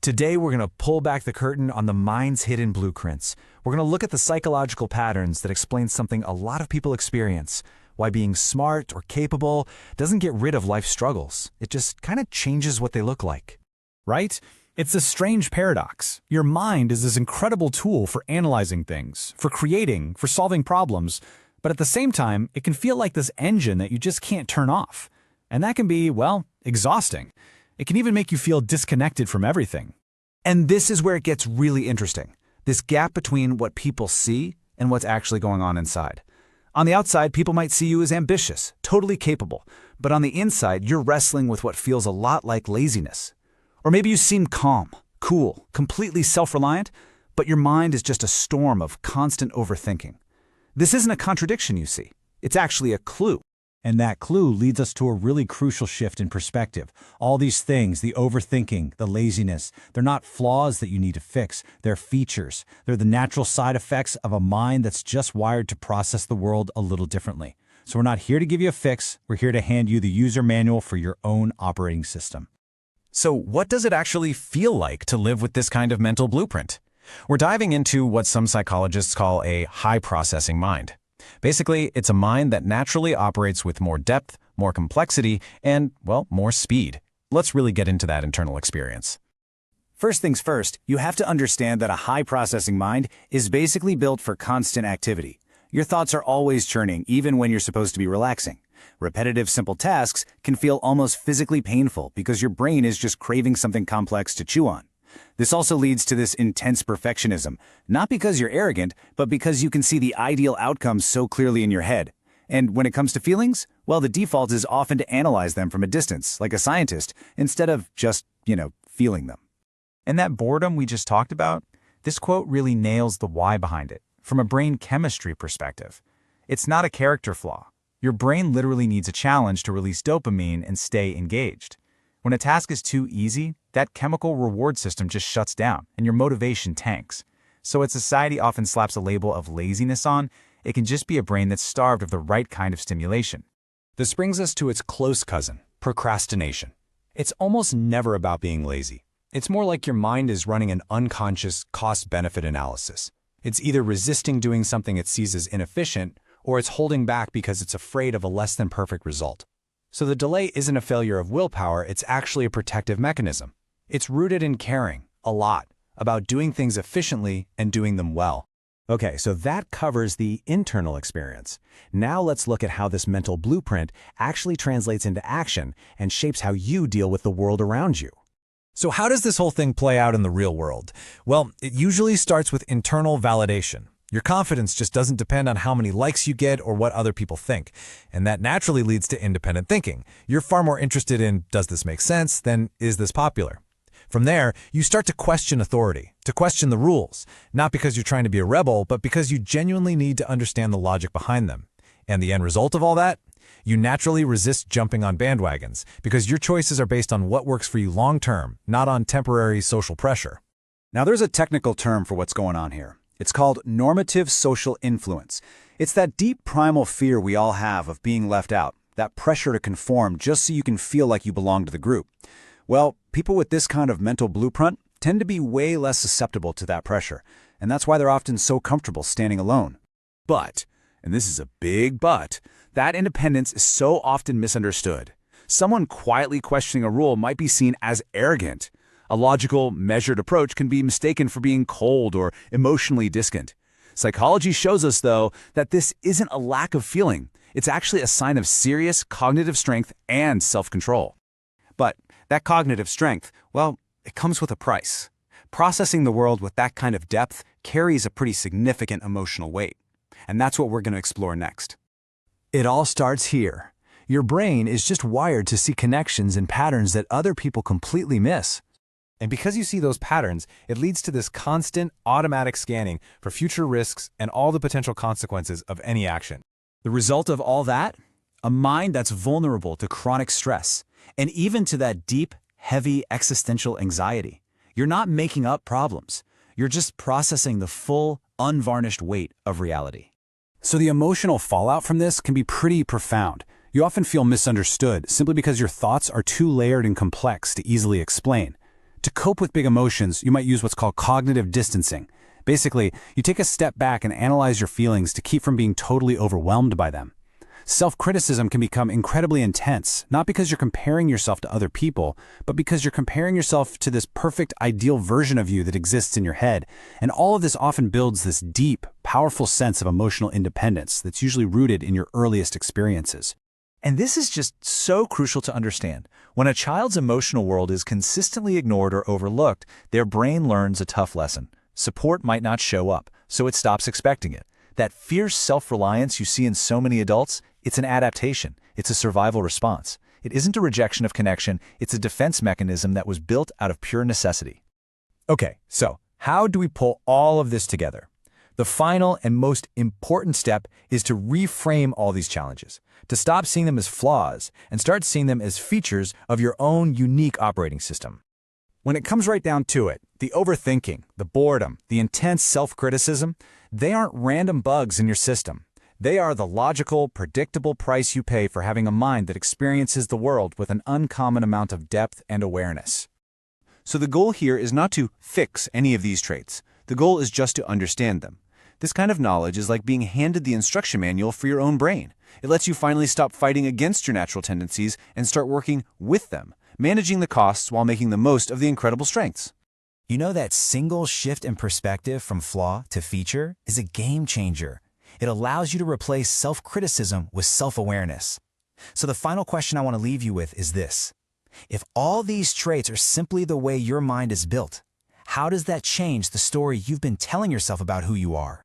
Today, we're going to pull back the curtain on the mind's hidden blueprints. We're going to look at the psychological patterns that explain something a lot of people experience, why being smart or capable doesn't get rid of life's struggles. It just kind of changes what they look like. Right? It's a strange paradox. Your mind is this incredible tool for analyzing things, for creating, for solving problems, but at the same time, it can feel like this engine that you just can't turn off. And that can be, well, exhausting. It can even make you feel disconnected from everything. And this is where it gets really interesting. This gap between what people see and what's actually going on inside. On the outside, people might see you as ambitious, totally capable, but on the inside, you're wrestling with what feels a lot like laziness. Or maybe you seem calm, cool, completely self-reliant, but your mind is just a storm of constant overthinking. This isn't a contradiction, you see. It's actually a clue. And that clue leads us to a really crucial shift in perspective. All these things, the overthinking, the laziness, they're not flaws that you need to fix. They're features. They're the natural side effects of a mind that's just wired to process the world a little differently. So we're not here to give you a fix. We're here to hand you the user manual for your own operating system. So what does it actually feel like to live with this kind of mental blueprint? We're diving into what some psychologists call a high processing mind. Basically, it's a mind that naturally operates with more depth, more complexity, and, well, more speed. Let's really get into that internal experience. First things first, you have to understand that a high-processing mind is basically built for constant activity. Your thoughts are always churning, even when you're supposed to be relaxing. Repetitive, simple tasks can feel almost physically painful because your brain is just craving something complex to chew on. This also leads to this intense perfectionism, not because you're arrogant, but because you can see the ideal outcome so clearly in your head. And when it comes to feelings, well, the default is often to analyze them from a distance, like a scientist, instead of just, feeling them. And that boredom we just talked about, this quote really nails the why behind it, from a brain chemistry perspective. It's not a character flaw. Your brain literally needs a challenge to release dopamine and stay engaged. When a task is too easy, that chemical reward system just shuts down and your motivation tanks. So what society often slaps a label of laziness on, it can just be a brain that's starved of the right kind of stimulation. This brings us to its close cousin, procrastination. It's almost never about being lazy. It's more like your mind is running an unconscious cost-benefit analysis. It's either resisting doing something it sees as inefficient, or it's holding back because it's afraid of a less than perfect result. So the delay isn't a failure of willpower, it's actually a protective mechanism. It's rooted in caring, a lot, about doing things efficiently and doing them well. Okay, so that covers the internal experience. Now let's look at how this mental blueprint actually translates into action and shapes how you deal with the world around you. So how does this whole thing play out in the real world? Well, it usually starts with internal validation. Your confidence just doesn't depend on how many likes you get or what other people think. And that naturally leads to independent thinking. You're far more interested in, does this make sense, than is this popular? From there, you start to question authority, to question the rules, not because you're trying to be a rebel, but because you genuinely need to understand the logic behind them. And the end result of all that? You naturally resist jumping on bandwagons, because your choices are based on what works for you long-term, not on temporary social pressure. Now there's a technical term for what's going on here. It's called normative social influence. It's that deep primal fear we all have of being left out, that pressure to conform just so you can feel like you belong to the group. Well, people with this kind of mental blueprint tend to be way less susceptible to that pressure, and that's why they're often so comfortable standing alone. But, and this is a big but, that independence is so often misunderstood. Someone quietly questioning a rule might be seen as arrogant. A logical, measured approach can be mistaken for being cold or emotionally distant. Psychology shows us, though, that this isn't a lack of feeling. It's actually a sign of serious cognitive strength and self-control. But that cognitive strength, well, it comes with a price. Processing the world with that kind of depth carries a pretty significant emotional weight. And that's what we're going to explore next. It all starts here. Your brain is just wired to see connections and patterns that other people completely miss. And because you see those patterns, it leads to this constant, automatic scanning for future risks and all the potential consequences of any action. The result of all that? A mind that's vulnerable to chronic stress, and even to that deep, heavy existential anxiety. You're not making up problems. You're just processing the full, unvarnished weight of reality. So the emotional fallout from this can be pretty profound. You often feel misunderstood simply because your thoughts are too layered and complex to easily explain. To cope with big emotions, you might use what's called cognitive distancing. Basically, you take a step back and analyze your feelings to keep from being totally overwhelmed by them. Self-criticism can become incredibly intense, not because you're comparing yourself to other people, but because you're comparing yourself to this perfect, ideal version of you that exists in your head. And all of this often builds this deep, powerful sense of emotional independence that's usually rooted in your earliest experiences. And this is just so crucial to understand. When a child's emotional world is consistently ignored or overlooked, their brain learns a tough lesson. Support might not show up, so it stops expecting it. That fierce self-reliance you see in so many adults, it's an adaptation. It's a survival response. It isn't a rejection of connection, it's a defense mechanism that was built out of pure necessity. Okay, so how do we pull all of this together? The final and most important step is to reframe all these challenges, to stop seeing them as flaws and start seeing them as features of your own unique operating system. When it comes right down to it, the overthinking, the boredom, the intense self-criticism, they aren't random bugs in your system. They are the logical, predictable price you pay for having a mind that experiences the world with an uncommon amount of depth and awareness. So the goal here is not to fix any of these traits. The goal is just to understand them. This kind of knowledge is like being handed the instruction manual for your own brain. It lets you finally stop fighting against your natural tendencies and start working with them, managing the costs while making the most of the incredible strengths. You know, that single shift in perspective from flaw to feature is a game changer. It allows you to replace self-criticism with self-awareness. So the final question I want to leave you with is this. If all these traits are simply the way your mind is built, how does that change the story you've been telling yourself about who you are?